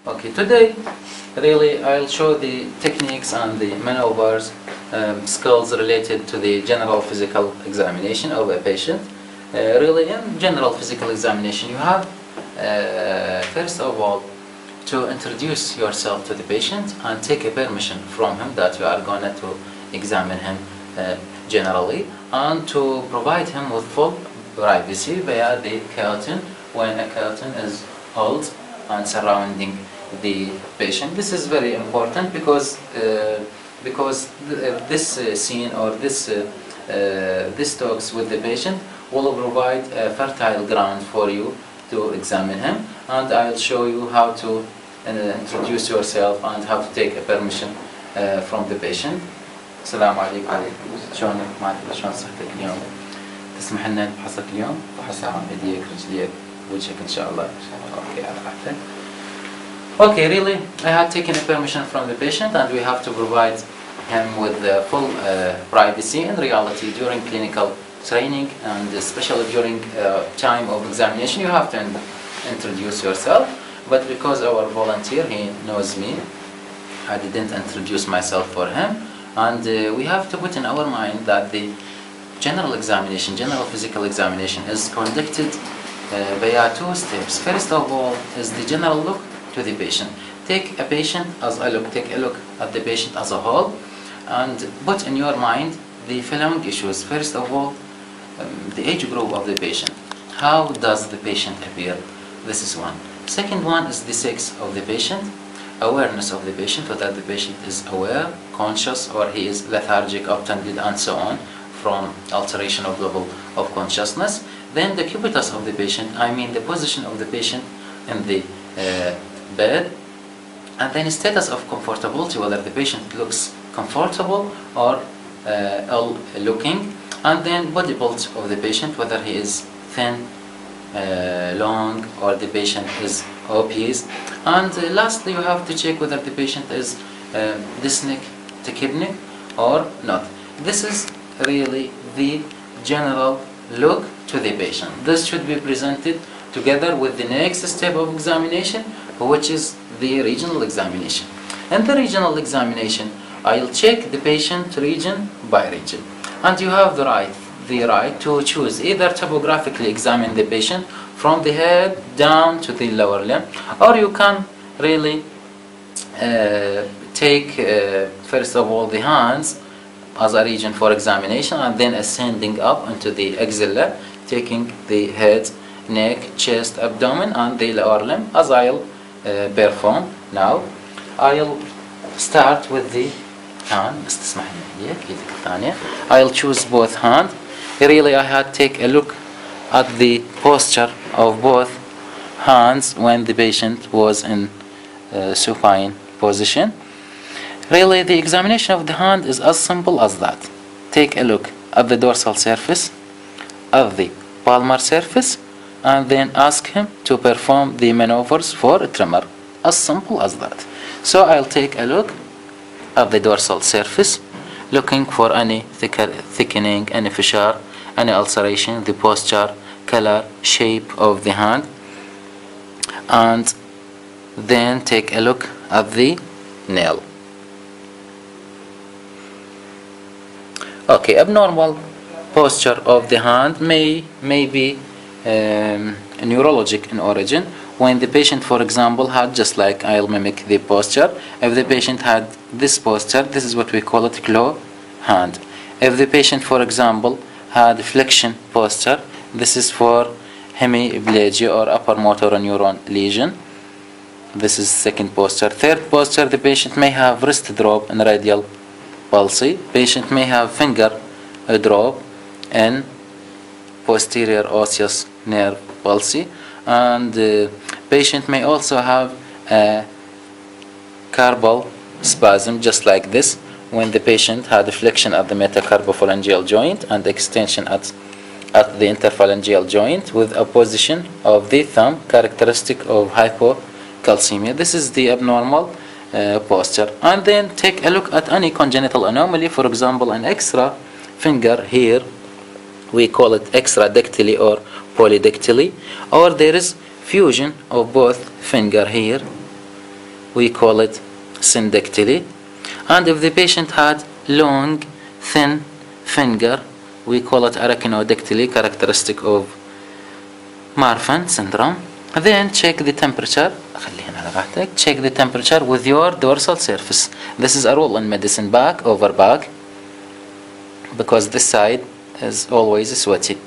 Okay, today really I'll show the techniques and the maneuvers, skills related to the general physical examination of a patient. Really in general physical examination you have first of all to introduce yourself to the patient and take a permission from him that you are going to examine him generally, and to provide him with full privacy via the curtain when a curtain is held and surrounding the patient. This is very important because this scene or this talks with the patient will provide a fertile ground for you to examine him, and I'll show you how to introduce yourself and how to take a permission from the patient. السلام عليكم. شلونك؟ شلون صحتك اليوم؟ تسمح لنا نفحصك اليوم؟ فحص ايديك رجليك وجهك ان شاء الله. اوكي على راحتك. Okay, really, I had taken a permission from the patient, and we have to provide him with full privacy. In reality, during clinical training and especially during time of examination, you have to introduce yourself. But because our volunteer, he knows me, I didn't introduce myself for him. And we have to put in our mind that the general examination, general physical examination, is conducted via two steps. First of all is the general look to the patient. Take a patient as a look, take a look at the patient as a whole, and put in your mind the following issues. First of all, the age group of the patient. How does the patient appear? This is one. Second one is the sex of the patient, awareness of the patient, whether the patient is aware, conscious, or he is lethargic, obtunded, and so on, from alteration of level of consciousness. Then the cubitus of the patient, I mean the position of the patient in the bed, and then status of comfortability, whether the patient looks comfortable or ill looking, and then body build of the patient, whether he is thin, long, or the patient is obese. And lastly, you have to check whether the patient is dyspneic, tachypneic or not. This is really the general look to the patient. This should be presented together with the next step of examination, which is the regional examination. In the regional examination, I'll check the patient region by region, and you have the right to choose either topographically examine the patient from the head down to the lower limb, or you can really take first of all the hands as a region for examination, and then ascending up into the axilla, taking the head, neck, chest, abdomen, and the lower limb, as I'll perform now. I'll start with the hand. I'll choose both hands. Really, I had to take a look at the posture of both hands when the patient was in supine position. Really, the examination of the hand is as simple as that. Take a look at the dorsal surface, at the palmar surface, and then ask him to perform the maneuvers for a tremor. As simple as that. So I'll take a look at the dorsal surface, looking for any thickening, any fissure, any ulceration, the posture, color, shape of the hand, and then take a look at the nail. Okay, abnormal posture of the hand may be neurologic in origin. When the patient, for example, had, just like I'll mimic the posture, if the patient had this posture, this is what we call it claw hand. If the patient, for example, had flexion posture, this is for hemiplegia or upper motor neuron lesion. This is second posture. Third posture, the patient may have wrist drop and radial palsy. Patient may have finger drop and posterior osseous nerve palsy, and patient may also have a carpal spasm, just like this, when the patient had a flexion at the metacarpophalangeal joint and extension at the interphalangeal joint with opposition of the thumb, characteristic of hypocalcemia. This is the abnormal posture. And then take a look at any congenital anomaly, for example, an extra finger here, we call it extradactyly or polydactyly, or there is fusion of both finger here we call it syndactyly. And if the patient had long, thin finger, we call it arachnodactyly, characteristic of Marfan syndrome. Then check the temperature. Check the temperature with your dorsal surface. This is a rule in medicine, back over back, because this side is always sweaty.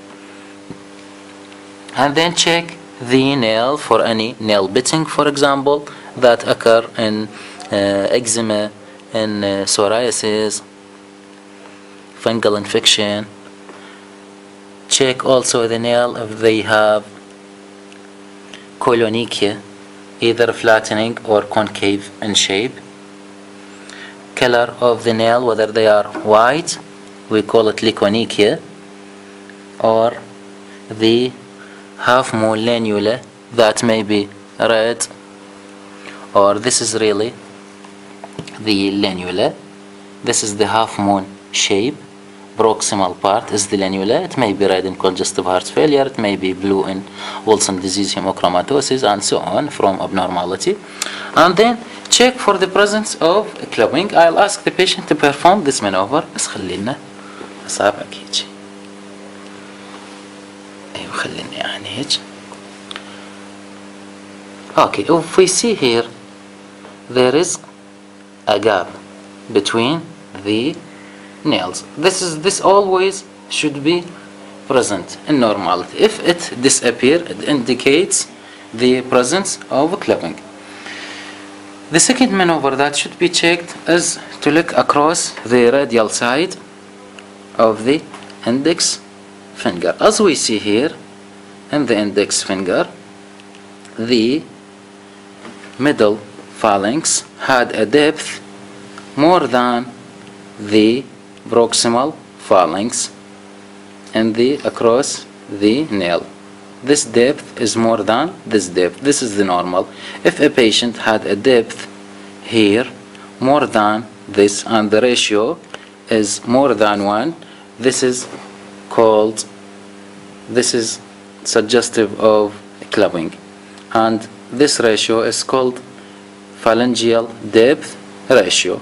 And then check the nail for any nail biting, for example, that occur in eczema, in psoriasis, fungal infection. Check also the nail if they have coloonychia, either flattening or concave in shape. Color of the nail, whether they are white, we call it leuconychia, or the half moon lanula that may be red, or this is really the lanula. This is the half moon shape. Proximal part is the lanula. It may be red in congestive heart failure, it may be blue in Wilson disease, hemochromatosis, and so on from abnormality. And then check for the presence of clubbing. I'll ask the patient to perform this maneuver. بس خلينا أصابعك هيك. أيوة خلينا يعني هيك. Okay, if we see here, there is a gap between the nails. This always should be present in normality. If it disappears, it indicates the presence of clubbing. The second maneuver that should be checked is to look across the radial side of the index finger. As we see here in the index finger, the middle phalanx had a depth more than the proximal phalanx and across the nail. This depth is more than this depth. This is the normal. If a patient had a depth here more than this and the ratio is more than 1, this is suggestive of clubbing, and this ratio is called phalangeal depth ratio.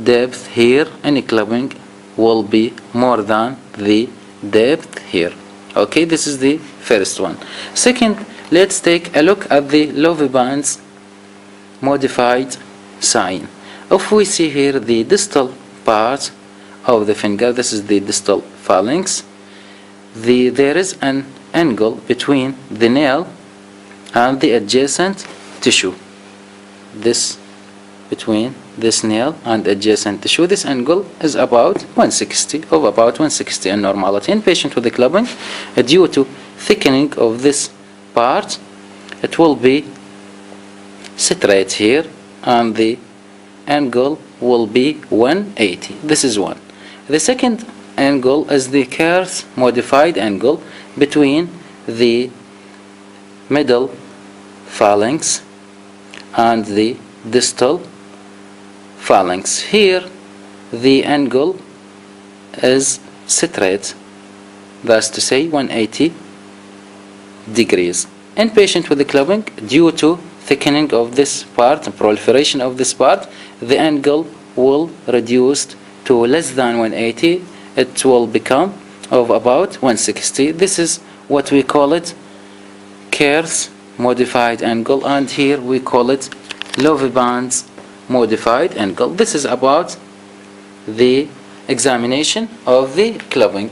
Depth here in clubbing will be more than the depth here. Okay, this is the first one. Second, let's take a look at the Loviband's modified sign. If we see here the distal part of the finger, this is the distal phalanx, there is an angle between the nail and the adjacent tissue. This between this nail and adjacent tissue, this angle is about 160, in normality. In patient with the clubbing, due to thickening of this part, it will be straight here and the angle will be 180. This is one. The second angle is the Kerr's modified angle between the middle phalanx and the distal phalanx. Here the angle is straight, that's to say 180 degrees. In patient with the clubbing, due to thickening of this part and proliferation of this part, the angle will reduce to less than 180. It will become of about 160. This is what we call it Kerr's modified angle, and here we call it Loviband's modified angle. This is about the examination of the clubbing.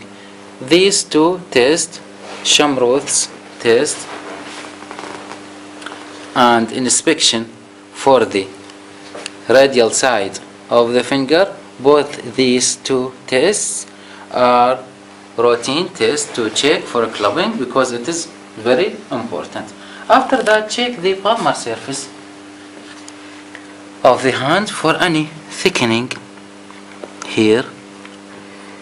These two tests, Shamroth's test and inspection for the radial side of the finger, both these two tests are routine tests to check for clubbing because it is very important. After that, check the palmar surface of the hand for any thickening here,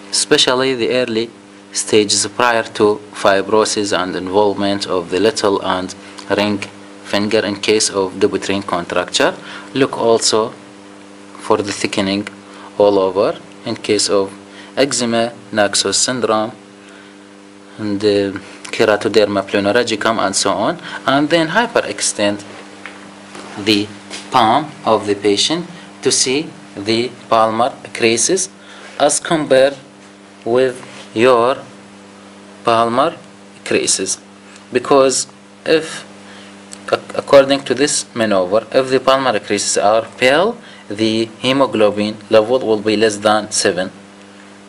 especially the early stages prior to fibrosis and involvement of the little and ring finger in case of Dupuytren contracture. Look also for the thickening all over in case of eczema, Naxos syndrome, and keratoderma pleonorhagicum, and so on, and then hyperextend the palm of the patient to see the palmar creases as compared with your palmar creases, because if according to this maneuver, if the palmar creases are pale, the hemoglobin level will be less than 7.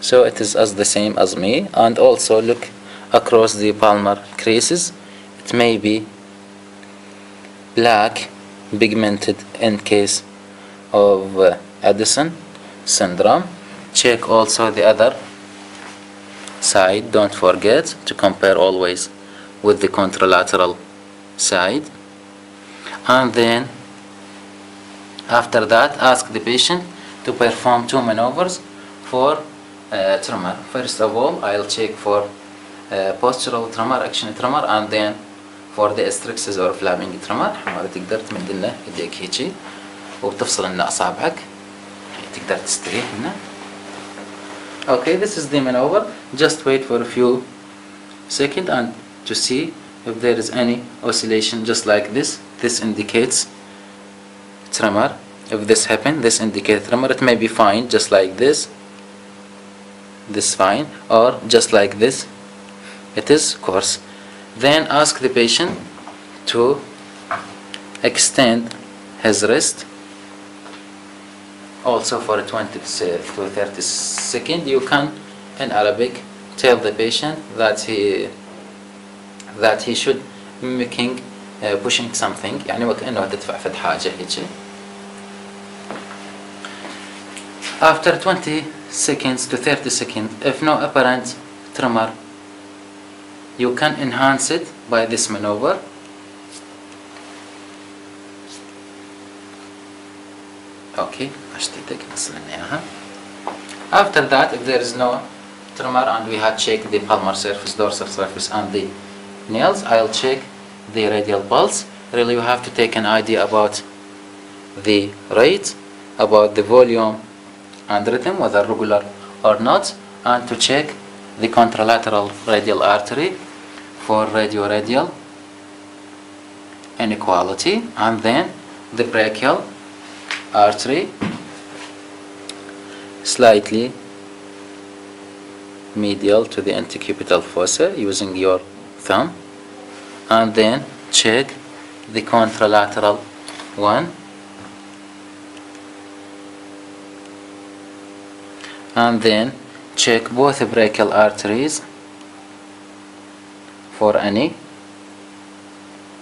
So it is as the same as me. And also look across the palmar creases, it may be black pigmented in case of Addison syndrome. Check also the other side. Don't forget to compare always with the contralateral side. And then after that, ask the patient to perform 2 maneuvers for tremor. First of all, I'll check for postural tremor, action tremor, and then for the asterixis or flapping tremor. هذا تقدر تمد لنا ايديك هيجي وبتفصل لنا اصابعك، تقدر تستريح هنا. Okay, this is the maneuver. Just wait for a few seconds and to see if there is any oscillation, just like this. This indicates tremor. If this happens, this indicates tremor. It may be fine, just like this. This fine, or just like this. It is coarse. Then ask the patient to extend his wrist. Also for 20 to 30 seconds. You can, in Arabic, tell the patient that he should mimicking pushing something، يعني وكأنه تدفع فد حاجة هيك. After 20 seconds to 30 seconds, if no apparent tremor, you can enhance it by this maneuver. Okay, after that, if there is no tremor and we have checked the palmar surface, dorsal surface, and the nails, I'll check the radial pulse. Really, you have to take an idea about the rate, about the volume and rhythm, whether regular or not, and to check the contralateral radial artery for radioradial inequality, and then the brachial artery slightly medial to the antecubital fossa using your thumb, and then check the contralateral one, and then check both brachial arteries for any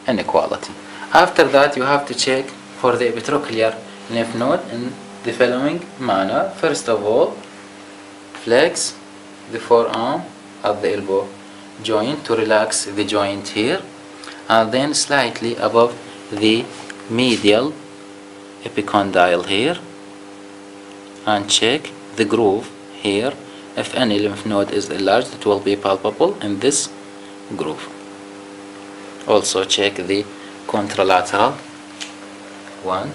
inequality. After that, you have to check for the epitrochlear lymph node in the following manner. First of all, flex the forearm at the elbow joint to relax the joint here, and then slightly above the medial epicondyle here, and check the groove here. If any lymph node is enlarged, it will be palpable in this groove. Also check the contralateral one.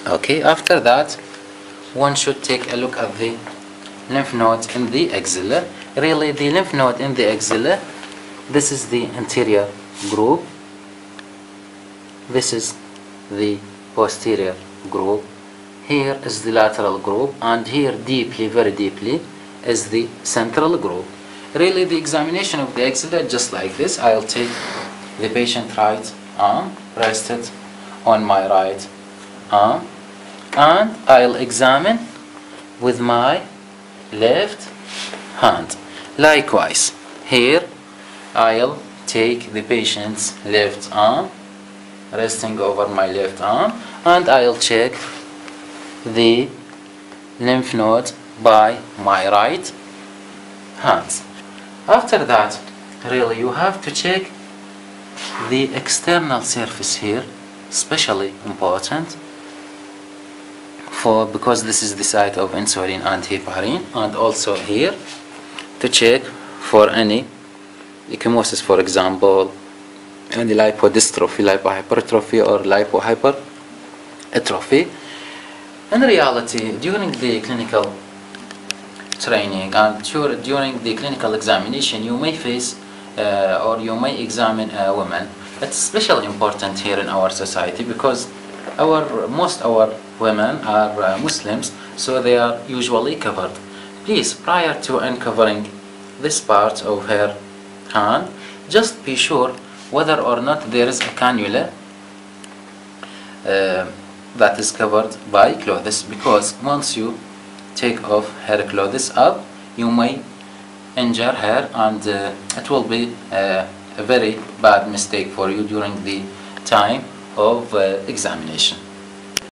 Okay, after that, one should take a look at the lymph nodes in the axilla. Really, the lymph node in the axilla, this is the anterior groove, this is the posterior groove, here is the lateral groove, and here deeply, very deeply, is the central groove. Really, the examination of the axilla just like this. I'll take the patient right arm, rest it on my right arm, and I'll examine with my left hand. Likewise, here I'll take the patient's left arm, resting over my left arm, and I'll check the lymph node by my right hand. After that, really, you have to check the external surface here, especially important because this is the site of insulin and heparin, and also here to check for any ecchymosis, for example, any lipodystrophy, lipohypertrophy, or lipohypertrophy. In reality, during the clinical training and during the clinical examination, you may face or you may examine a woman. It's especially important here in our society because most our women are Muslims, so they are usually covered. Please, prior to uncovering this part of her hand, just be sure whether or not there is a cannula that is covered by clothes, because once you take off her clothes up, you may injure her, and it will be a very bad mistake for you during the time of examination.